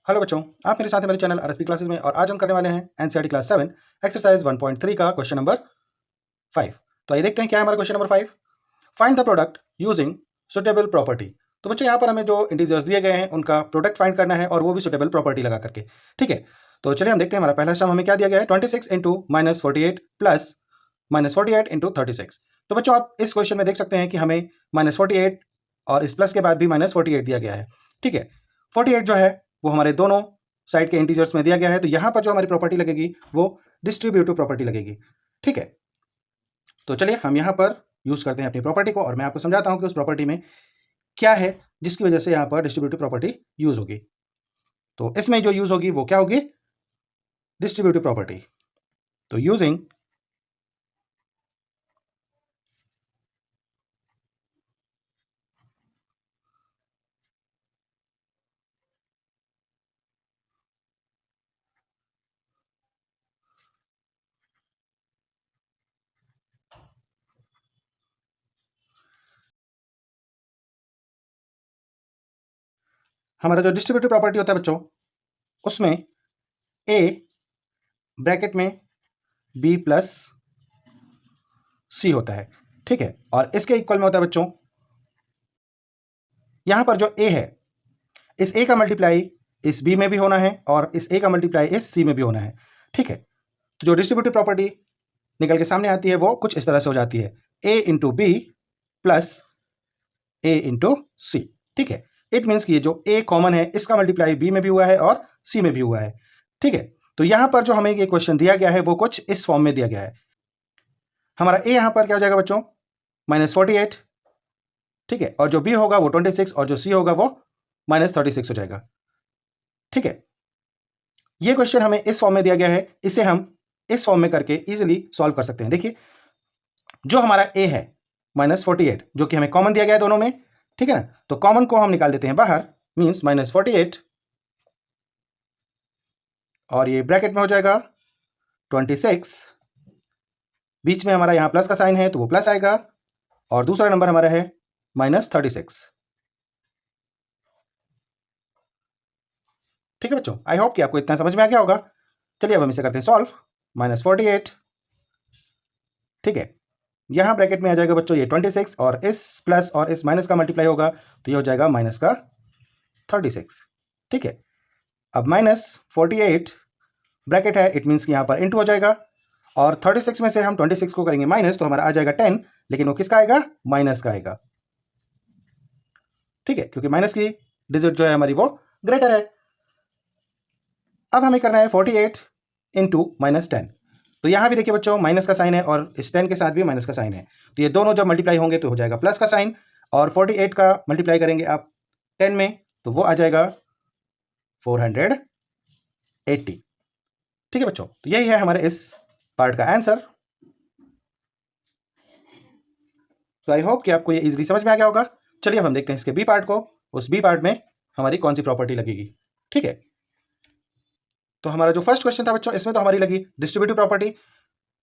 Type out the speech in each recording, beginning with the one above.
Hello बच्चों, आप मेरे साथ हैं मेरे चैनल आरएसपी क्लासेस में और आज हम करने वाले हैं एनसीईआरटी क्लास 7 एक्सरसाइज 1.3 का क्वेश्चन नंबर 5। तो आइए देखते हैं क्या है हमारा question number 5। Find the product using suitable property. तो बच्चों यहाँ पर हमें जो इंटीजर्स दिए गए हैं उनका प्रोडक्ट फाइंड करना है और वो भी सुटेबल प्रॉपर्टी लगा करके। ठीक है, तो चलिए हम देखते हैं हमारा पहला सम हमें क्या दिया गया है, 26 इंटू -48 प्लस -48 इंटू 36। तो बच्चों आप इस क्वेश्चन में देख सकते हैं कि हमें -48 और इस प्लस के बाद भी -48 दिया गया है। ठीक है, 48 जो है वो हमारे दोनों साइड के इंटीजर्स में दिया गया है, तो यहां पर जो हमारी प्रॉपर्टी लगेगी वो डिस्ट्रीब्यूटिव प्रॉपर्टी लगेगी। ठीक है, तो चलिए हम यहां पर यूज करते हैं अपनी प्रॉपर्टी को और मैं आपको समझाता हूं कि उस प्रॉपर्टी में क्या है जिसकी वजह से यहां पर डिस्ट्रीब्यूटिव प्रॉपर्टी यूज होगी। तो इसमें जो यूज होगी वो क्या होगी, डिस्ट्रीब्यूटिव प्रॉपर्टी। तो यूजिंग हमारा जो डिस्ट्रीब्यूटिव प्रॉपर्टी होता है बच्चों, उसमें ए ब्रैकेट में बी प्लस सी होता है। ठीक है, और इसके इक्वल में होता है बच्चों, यहां पर जो ए है इस ए का मल्टीप्लाई इस बी में भी होना है और इस ए का मल्टीप्लाई इस सी में भी होना है। ठीक है, तो जो डिस्ट्रीब्यूटिव प्रॉपर्टी निकल के सामने आती है वो कुछ इस तरह से हो जाती है, ए इंटू बी प्लस ए इंटू सी। ठीक है, इट मीन्स कि ये जो ए कॉमन है इसका मल्टीप्लाई बी में भी हुआ है और सी में भी हुआ है। ठीक है, तो यहां पर जो हमें ये क्वेश्चन दिया गया है वो कुछ इस फॉर्म में दिया गया है। हमारा ए यहां पर क्या हो जाएगा बच्चों, -48। ठीक है, और जो बी होगा वो 26 और जो सी होगा वो -36 हो जाएगा। ठीक है, ये क्वेश्चन हमें इस फॉर्म में दिया गया है, इसे हम इस फॉर्म में करके इजीली सॉल्व कर सकते हैं। देखिए, जो हमारा ए है -48 जो कि हमें कॉमन दिया गया है दोनों में, ठीक है ना, तो कॉमन को हम निकाल देते हैं बाहर, मींस -48 और ये ब्रैकेट में हो जाएगा 26, बीच में हमारा यहां प्लस का साइन है तो वो प्लस आएगा और दूसरा नंबर हमारा है -36। ठीक है बच्चों, आई होप कि आपको इतना समझ में आ गया होगा। चलिए अब हम इसे करते हैं सॉल्व। -48, ठीक है, यहां ब्रैकेट में आ जाएगा बच्चों ये 26 और इस प्लस और इस माइनस का मल्टीप्लाई होगा तो ये हो जाएगा माइनस का 36। ठीक है, अब -48 ब्रैकेट है, इट मीन्स कि यहां पर इंटू हो जाएगा और 36 में से हम 26 को करेंगे माइनस तो हमारा आ जाएगा 10, लेकिन वो किसका आएगा, माइनस का आएगा। ठीक है, क्योंकि माइनस की डिजिट जो है हमारी वो ग्रेटर है। अब हमें करना है 48 इंटू -10। तो यहां भी देखिए बच्चों माइनस का साइन है और इस 10 के साथ भी माइनस का साइन है, तो ये दोनों जब मल्टीप्लाई होंगे तो हो जाएगा प्लस का साइन और 48 का मल्टीप्लाई करेंगे आप 10 में तो वो आ जाएगा 480। ठीक है बच्चों, तो यही है हमारे इस पार्ट का आंसर। तो आई होप कि आपको ये इजीली समझ में आ गया होगा। चलिए अब हम देखते हैं इसके बी पार्ट को, उस बी पार्ट में हमारी कौन सी प्रॉपर्टी लगेगी। ठीक है, तो हमारा जो फर्स्ट क्वेश्चन था बच्चों इसमें तो हमारी लगी डिस्ट्रीब्यूटिव प्रॉपर्टी।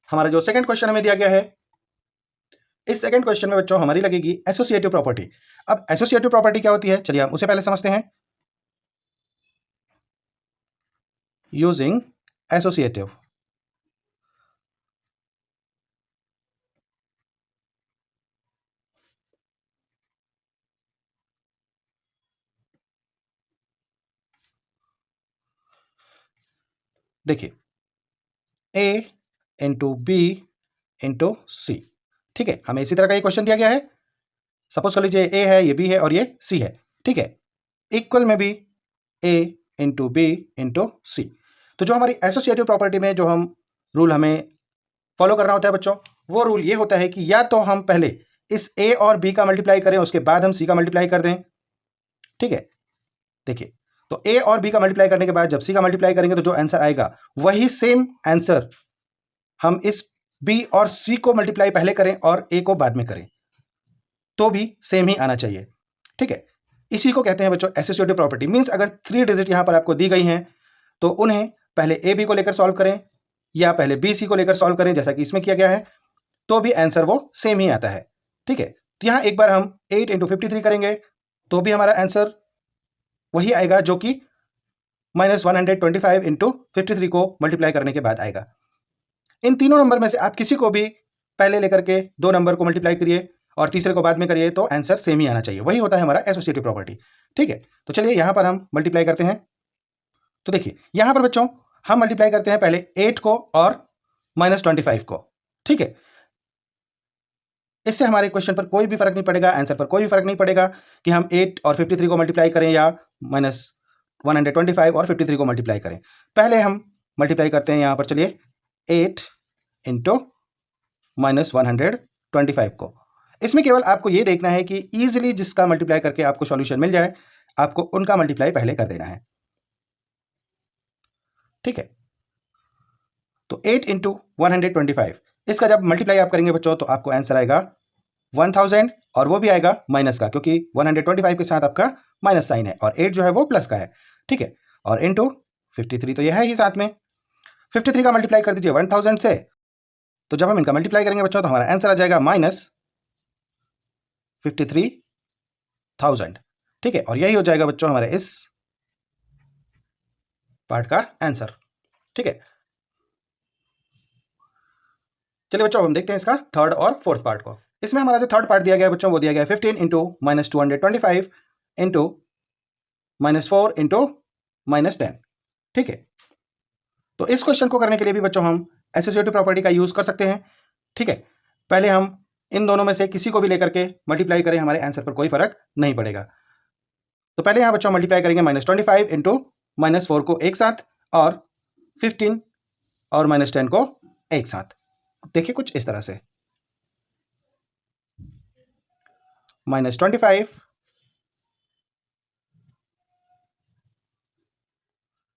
हमारा जो सेकंड क्वेश्चन हमें दिया गया है, इस सेकंड क्वेश्चन में बच्चों हमारी लगेगी एसोसिएटिव प्रॉपर्टी। अब एसोसिएटिव प्रॉपर्टी क्या होती है, चलिए हम उसे पहले समझते हैं। यूजिंग एसोसिएटिव, देखिए ए इंटू बी इंटू सी। ठीक है, हमें इसी तरह का ये क्वेश्चन दिया गया है। सपोज कर लीजिए ए है, ये बी है और ये सी है। ठीक है, इक्वल में भी ए इंटू बी इंटू सी। तो जो हमारी एसोसिएटिव प्रॉपर्टी में जो हम रूल हमें फॉलो करना होता है बच्चों, वो रूल ये होता है कि या तो हम पहले इस ए और बी का मल्टीप्लाई करें उसके बाद हम सी का मल्टीप्लाई कर दें। ठीक है, देखिए, तो ए और बी का मल्टीप्लाई करने के बाद जब सी का मल्टीप्लाई करेंगे तो जो आंसर आएगा वही सेम आंसर हम इस बी और सी को मल्टीप्लाई पहले करें और ए को बाद में करें तो भी सेम ही आना चाहिए। ठीक है, इसी को कहते हैं बच्चों एसोसिएटिव प्रॉपर्टी। मींस अगर 3 डिजिट यहां पर आपको दी गई हैं तो उन्हें पहले ए बी को लेकर सॉल्व करें या पहले बी सी को लेकर सॉल्व करें जैसा कि इसमें किया गया है, तो भी आंसर वो सेम ही आता है। ठीक है, तो यहां एक बार हम 8 इंटू 53 करेंगे तो भी हमारा आंसर वही आएगा जो कि माइनस 125 इंटू 53 को मल्टीप्लाई करने के बाद आएगा। इन तीनों नंबर में से आप किसी को भी पहले लेकर के दो नंबर को मल्टीप्लाई करिए और तीसरे को बाद में करिए तो आंसर सेम ही आना चाहिए। वही होता है हमारा एसोसिएटिव प्रॉपर्टी। ठीक है, तो चलिए यहां पर हम मल्टीप्लाई करते हैं। तो देखिए यहां पर बच्चों हम मल्टीप्लाई करते हैं पहले 8 को और माइनस 25 को। ठीक है, इससे हमारे क्वेश्चन पर कोई भी फर्क नहीं पड़ेगा, आंसर पर कोई भी फर्क नहीं पड़ेगा कि हम 8 और 53 को मल्टीप्लाई करें या माइनस 125 और 53 को मल्टीप्लाई करें। पहले हम मल्टीप्लाई करते हैं यहां पर, चलिए 8 इंटू माइनस 125 को। इसमें केवल आपको ये देखना है कि इजीली जिसका मल्टीप्लाई करके आपको सॉल्यूशन मिल जाए, आपको उनका मल्टीप्लाई पहले कर देना है। ठीक है, तो 8 इंटू 125, इसका जब मल्टीप्लाई आप करेंगे बच्चों तो आपको आंसर आएगा 1000 और वो भी आएगा माइनस का, क्योंकि 125 के साथ आपका माइनस साइन है और 8 जो है वो प्लस का है। ठीक है, और इंटू 53 तो यह है ही साथ में। 53 का मल्टीप्लाई कर दीजिए 1000 से, तो जब हम इनका मल्टीप्लाई करेंगे बच्चों तो हमारा आंसर आ जाएगा माइनस 53,000। ठीक है, और यही हो जाएगा बच्चों हमारे इस पार्ट का आंसर। ठीक है, चलिए बच्चों हम देखते हैं इसका थर्ड और फोर्थ पार्ट को। इसमें हमारा जो थर्ड पार्ट दिया गया है बच्चों वो दिया गया है 15 into minus 225 into minus 4 into minus 10। ठीक है, तो इस क्वेश्चन को करने के लिए भी बच्चों हम एसोसिएटिव प्रॉपर्टी का यूज कर सकते हैं। ठीक है, पहले हम इन दोनों में से किसी को भी लेकर के मल्टीप्लाई करें, हमारे आंसर पर कोई फर्क नहीं पड़ेगा। तो पहले यहां बच्चों मल्टीप्लाई करेंगे माइनस 25 इंटू माइनस 4 को एक साथ और 15 और माइनस 10 को एक साथ। देखिए कुछ इस तरह से माइनस 25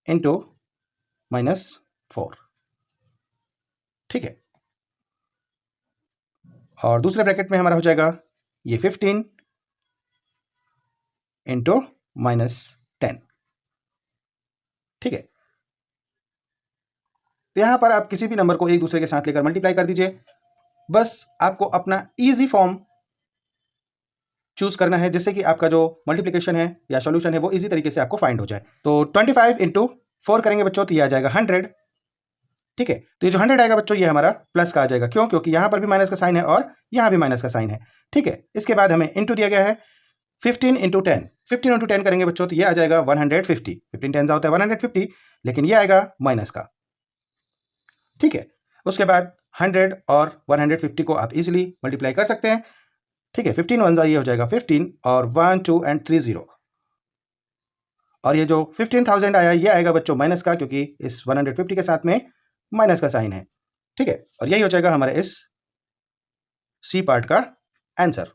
इंटू माइनस 4। ठीक है, और दूसरे ब्रैकेट में हमारा हो जाएगा ये 15 इंटू माइनस 10। ठीक है, तो यहां पर आप किसी भी नंबर को एक दूसरे के साथ लेकर मल्टीप्लाई कर दीजिए। बस आपको अपना इजी फॉर्म चूज करना है जिससे कि आपका जो मल्टीप्लिकेशन है या सॉल्यूशन है वो इजी तरीके से आपको फाइंड हो जाए। तो 25 इंटू 4 करेंगे बच्चों तो ये आ जाएगा 100। ठीक है, तो ये जो 100 आएगा बच्चों ये हमारा प्लस का आ जाएगा। क्यों? क्योंकि यहां पर भी माइनस का साइन है और यहां भी माइनस का साइन है। ठीक है, इसके बाद हमें इंटू दिया गया है 15 इंटू 10। 15 इंटू 10 करेंगे बच्चों तो ये आ जाएगा 150। 15 10 होता है 150, लेकिन ये आएगा माइनस का। ठीक है, उसके बाद 100 और 150 को आप इजिली मल्टीप्लाई कर सकते हैं। ठीक है, 15 1 ये हो जाएगा 15 और 1 2 एंड 3 0, और ये जो 15,000 आया ये आएगा बच्चों माइनस का, क्योंकि इस 150 के साथ में माइनस का साइन है। ठीक है, और यही हो जाएगा हमारे इस सी पार्ट का आंसर।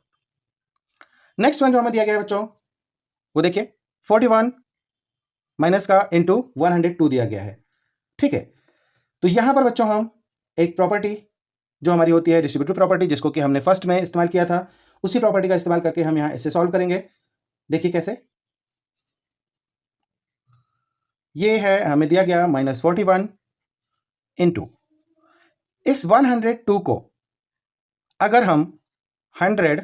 नेक्स्ट वन जो हमें दिया गया है बच्चों वो देखिए 41 माइनस का इंटू 102 दिया गया है। ठीक है, तो यहां पर बच्चों हम एक प्रॉपर्टी जो हमारी होती है डिस्ट्रीब्यूटिव प्रॉपर्टी, जिसको कि हमने फर्स्ट में इस्तेमाल किया था, उसी प्रॉपर्टी का इस्तेमाल करके हम यहां इसे सॉल्व करेंगे। देखिए कैसे, ये है हमें दिया गया माइनस 41 इंटू इस 102 को अगर हम 100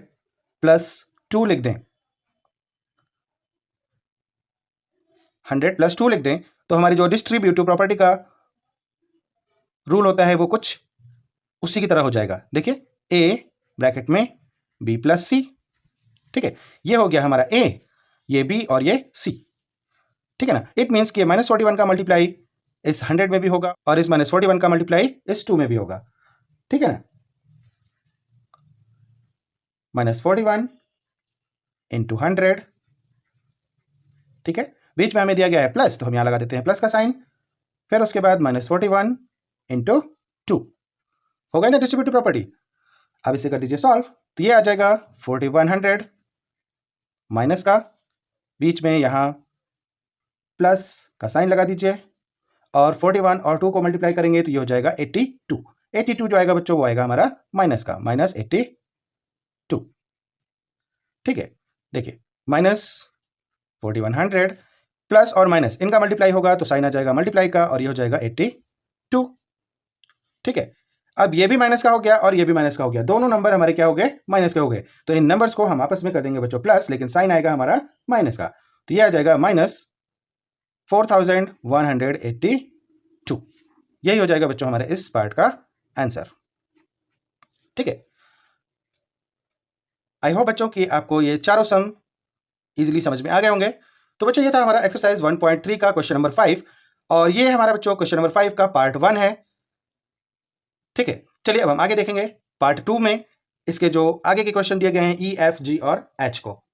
प्लस 2 लिख दें, 100 प्लस 2 लिख दें तो हमारी जो डिस्ट्रीब्यूटिव प्रॉपर्टी का रूल होता है वो कुछ उसी की तरह हो जाएगा। देखिए a ब्रैकेट में b प्लस सी। ठीक है, ये हो गया हमारा a, ये b और ये c। ठीक है ना, इट मीन्स कि माइनस 41 का मल्टीप्लाई इस 100 में भी होगा और इस माइनस 41 का मल्टीप्लाई इस 2 में भी होगा। ठीक है ना, माइनस 41 इंटू 100। ठीक है, बीच में हमें दिया गया है प्लस तो हम यहां लगा देते हैं प्लस का साइन, फिर उसके बाद माइनस 41 इंटू 2 हो गया ना डिस्ट्रीब्यूटिव प्रॉपर्टी। अब इसे कर दीजिए सॉल्व, तो ये आ जाएगा 4100 माइनस का, बीच में यहां प्लस का साइन लगा दीजिए और 41 और 2 को मल्टीप्लाई करेंगे तो ये हो जाएगा 82। 82 जो आएगा बच्चों वो आएगा हमारा माइनस का, माइनस 82। ठीक है, देखिए माइनस 4100 प्लस और माइनस इनका मल्टीप्लाई होगा तो साइन आ जाएगा मल्टीप्लाई का और ये हो जाएगा 82। ठीक है, अब ये भी माइनस का हो गया और ये भी माइनस का हो गया, दोनों नंबर हमारे क्या हो गए, माइनस के हो गए। तो इन नंबर्स को हम आपस में कर देंगे बच्चों प्लस, लेकिन साइन आएगा हमारा माइनस का, तो ये आ जाएगा माइनस 4182। यही हो जाएगा बच्चों हमारे इस पार्ट का आंसर। ठीक है, आई होप बच्चों कि आपको ये चारों सम इजीली समझ में आ गए होंगे। तो बच्चों ये था हमारा एक्सरसाइज 1.3 का क्वेश्चन नंबर 5, और ये हमारा बच्चों क्वेश्चन नंबर 5 का पार्ट 1 है। ठीक है, चलिए अब हम आगे देखेंगे पार्ट 2 में इसके जो आगे के क्वेश्चन दिए गए हैं ई, एफ, जी और एच को।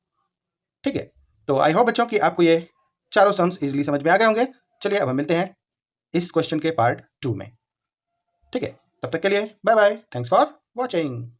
ठीक है, तो आई होप बच्चों कि आपको ये चारों सम्स इजीली समझ में आ गए होंगे। चलिए अब हम मिलते हैं इस क्वेश्चन के पार्ट 2 में। ठीक है, तब तक के लिए bye bye, thanks for watching.